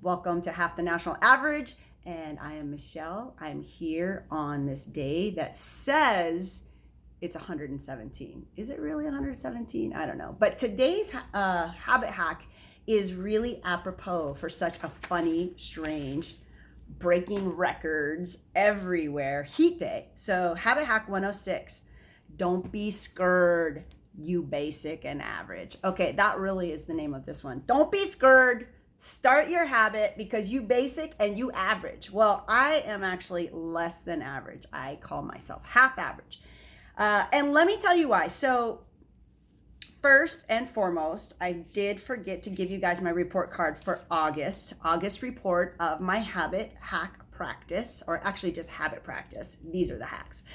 Welcome to Half the National Average, and I am Michelle. I'm here on this day that says it's 117. Is it really 117? I don't know. But today's habit hack is really apropos for such a funny, strange, breaking records everywhere heat day. So habit hack 106, don't be scared, you basic and average. Okay, that really is the name of this one. Don't be scared. Start your habit because you basic and you average. Well, I am actually less than average. I call myself half average. And let me tell you why. So first and foremost, I did forget to give you guys my report card for August report of my habit hack practice, or actually just habit practice. These are the hacks.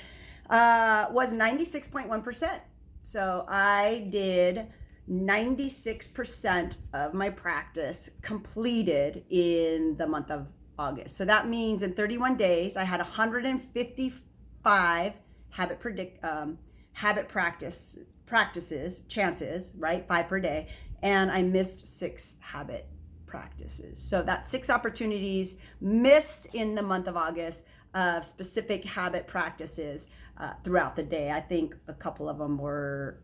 Was 96.1%. So I did 96% of my practice completed in the month of August. So that means in 31 days, I had 155 habit practices, chances, right? 5 per day. And I missed 6 habit practices. So that's 6 opportunities missed in the month of August of specific habit practices throughout the day. I think a couple of them were,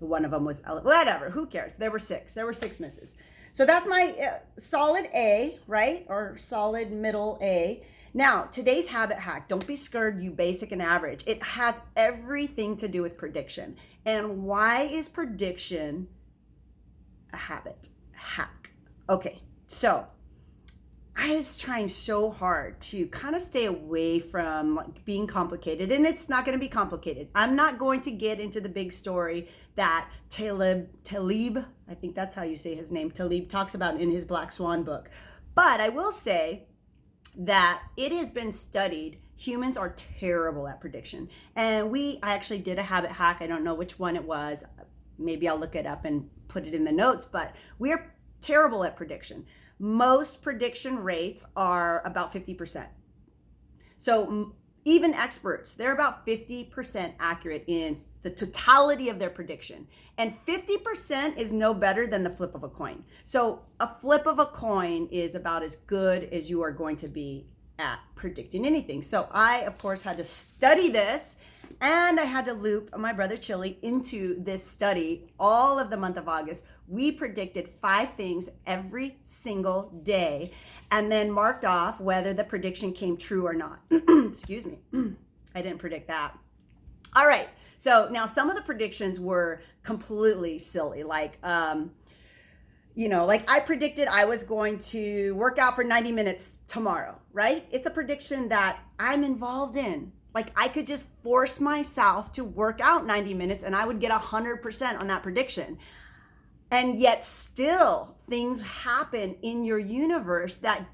one of them was, whatever, who cares? There were 6 misses. So that's my solid A, right? Or solid middle A. Now, today's habit hack, don't be scared, you basic and average. It has everything to do with prediction. And why is prediction a habit hack? Okay, so I was trying so hard to kind of stay away from like being complicated, and it's not going to be complicated. I'm not going to get into the big story that Taleb, I think that's how you say his name, Taleb talks about in his Black Swan book. But I will say that it has been studied. Humans are terrible at prediction. And I actually did a habit hack. I don't know which one it was. Maybe I'll look it up and put it in the notes, but we're terrible at prediction. Most prediction rates are about 50%. So even experts, they're about 50% accurate in the totality of their prediction. And 50% is no better than the flip of a coin. So a flip of a coin is about as good as you are going to be at predicting anything. So I, of course, had to study this, and I had to loop my brother Chili into this study all of the month of August. We predicted 5 things every single day and then marked off whether the prediction came true or not. Excuse me. I didn't predict that. All right. So now some of the predictions were completely silly. Like I predicted I was going to work out for 90 minutes tomorrow, right? It's a prediction that I'm involved in. Like I could just force myself to work out 90 minutes and I would get 100% on that prediction. And yet still things happen in your universe that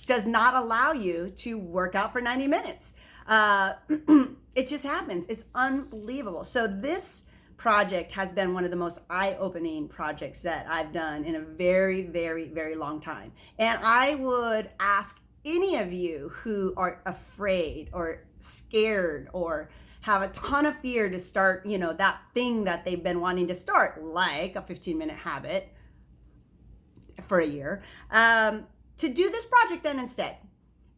does not allow you to work out for 90 minutes. It just happens. It's unbelievable. So this project has been one of the most eye-opening projects that I've done in a very, very, very long time. And I would ask any of you who are afraid or scared or have a ton of fear to start, that thing that they've been wanting to start, like a 15-minute habit for a year, to do this project then instead.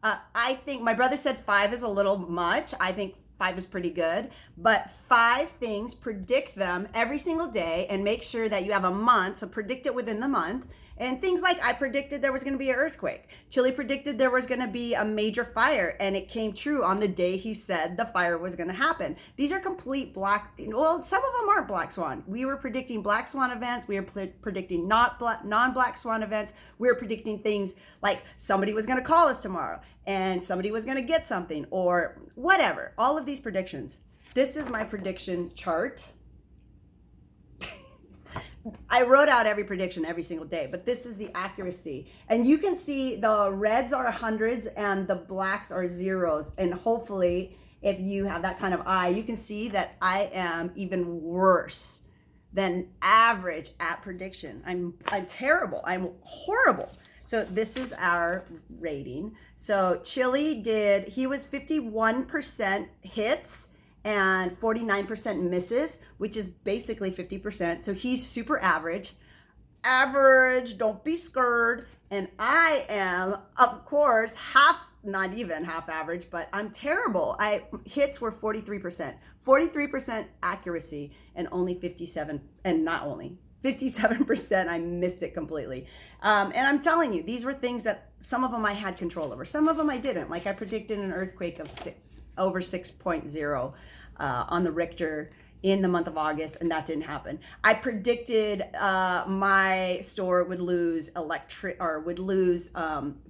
I think my brother said 5 is a little much. I think 5 is pretty good, but 5 things, predict them every single day and make sure that you have a month. So predict it within the month. And things like I predicted there was going to be an earthquake. Chili predicted there was going to be a major fire, and it came true on the day he said the fire was going to happen. These are complete some of them aren't Black Swan. We were predicting Black Swan events. We were predicting non-Black Swan events. We were predicting things like somebody was going to call us tomorrow and somebody was going to get something or whatever. All of these predictions. This is my prediction chart. I wrote out every prediction every single day, but this is the accuracy. And you can see the reds are hundreds and the blacks are zeros. And hopefully, if you have that kind of eye, you can see that I am even worse than average at prediction. I'm terrible. I'm horrible. So this is our rating. So Chili he was 51% hits and 49% misses, which is basically 50%. So he's super average. average. Don't be scared. And I am, of course, not even half average, but I'm terrible. Hits were 43% accuracy, and only 57% I missed it completely. And I'm telling you, these were things that some of them I had control over. Some of them I didn't. Like I predicted an earthquake of over 6.0 on the Richter in the month of August, and that didn't happen. I predicted my store would lose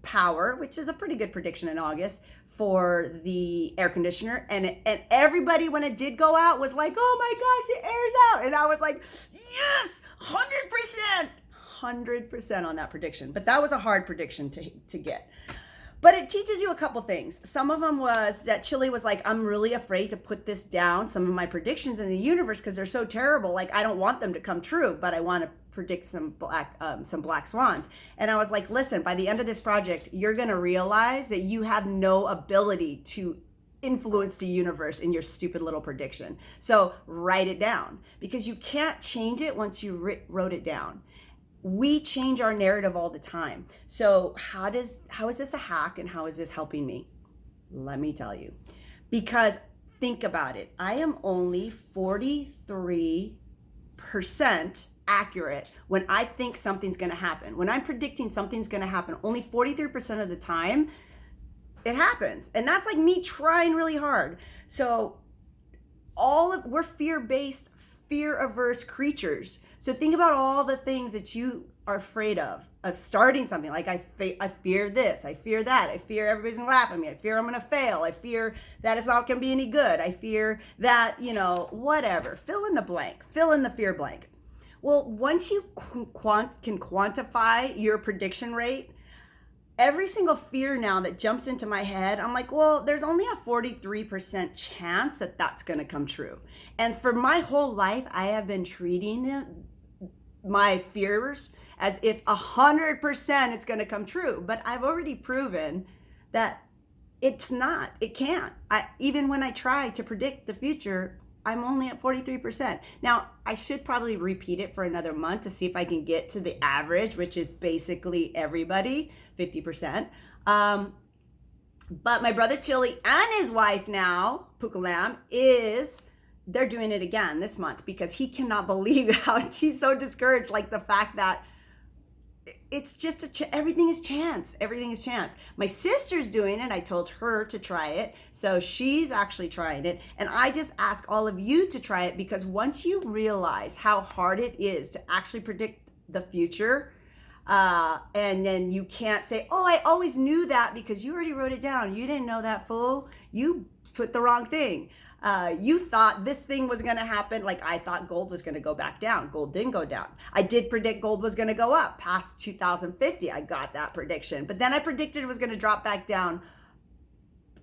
power, which is a pretty good prediction in August for the air conditioner, and everybody, when it did go out, was like, "Oh my gosh, it airs out," and I was like, "Yes, 100% on that prediction." But that was a hard prediction to get. But it teaches you a couple things. Some of them was that Chile was like, "I'm really afraid to put this down, some of my predictions in the universe, because they're so terrible. Like, I don't want them to come true, but I want to predict some black swans." And I was like, "Listen, by the end of this project, you're going to realize that you have no ability to influence the universe in your stupid little prediction. So write it down, because you can't change it once you wrote it down." We change our narrative all the time. So how is this a hack, and how is this helping me? Let me tell you. Because think about it. I am only 43% accurate when I think something's going to happen. When I'm predicting something's going to happen, only 43% of the time it happens. And that's like me trying really hard. So we're fear-based, fear-averse creatures. So think about all the things that you are afraid of starting something. Like I fear this, I fear that, I fear everybody's gonna laugh at me, I fear I'm gonna fail, I fear that it's not gonna be any good, I fear that, whatever. Fill in the blank, fill in the fear blank. Well, once you can quantify your prediction rate, every single fear now that jumps into my head, I'm like, well, there's only a 43% chance that that's going to come true. And for my whole life, I have been treating my fears as if 100% it's going to come true. But I've already proven that it's not. It can't. Even when I try to predict the future, I'm only at 43%. Now, I should probably repeat it for another month to see if I can get to the average, which is basically everybody, 50%. But my brother Chili and his wife now, Pukalam, they're doing it again this month, because he cannot believe how he's so discouraged. Like the fact that it's just everything is chance. Everything is chance. My sister's doing it. I told her to try it. So she's actually trying it. And I just ask all of you to try it, because once you realize how hard it is to actually predict the future, and then you can't say, "Oh, I always knew that," because you already wrote it down. You didn't know that, fool. You put the wrong thing. You thought this thing was going to happen. Like I thought gold was going to go back down. Gold didn't go down. I did predict gold was going to go up past 2050. I got that prediction. But then I predicted it was going to drop back down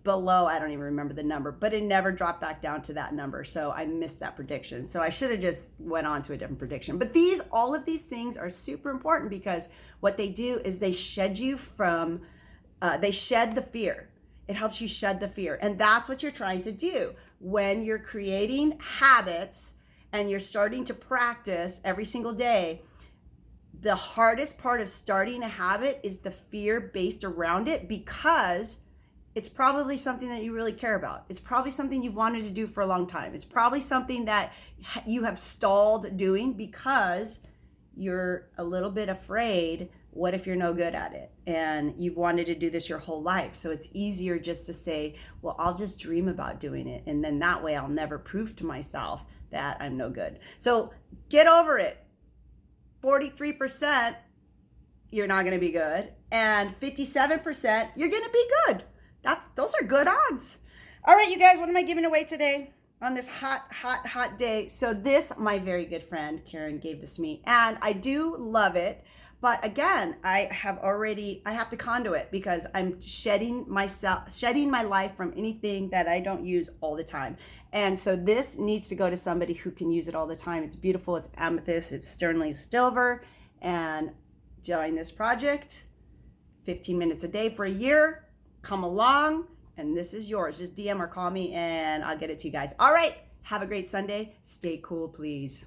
below, I don't even remember the number, but it never dropped back down to that number. So I missed that prediction. So I should have just went on to a different prediction. But all of these things are super important, because what they do is they shed you from, they shed the fear. It helps you shed the fear. And that's what you're trying to do when you're creating habits and you're starting to practice every single day. The hardest part of starting a habit is the fear based around it, because it's probably something that you really care about. It's probably something you've wanted to do for a long time. It's probably something that you have stalled doing because you're a little bit afraid. What if you're no good at it? And you've wanted to do this your whole life. So it's easier just to say, well, I'll just dream about doing it. And then that way I'll never prove to myself that I'm no good. So get over it. 43%, you're not going to be good. And 57%, you're going to be good. Those are good odds. All right, you guys, what am I giving away today on this hot day? So this, my very good friend Karen gave this to me, and I do love it. But again, I have to conduit, because I'm shedding my life from anything that I don't use all the time. And so this needs to go to somebody who can use it all the time. It's beautiful. It's amethyst. It's Sternly silver. And join this project. 15 minutes a day for a year. Come along, and this is yours. Just DM or call me, and I'll get it to you guys. All right. Have a great Sunday. Stay cool, please.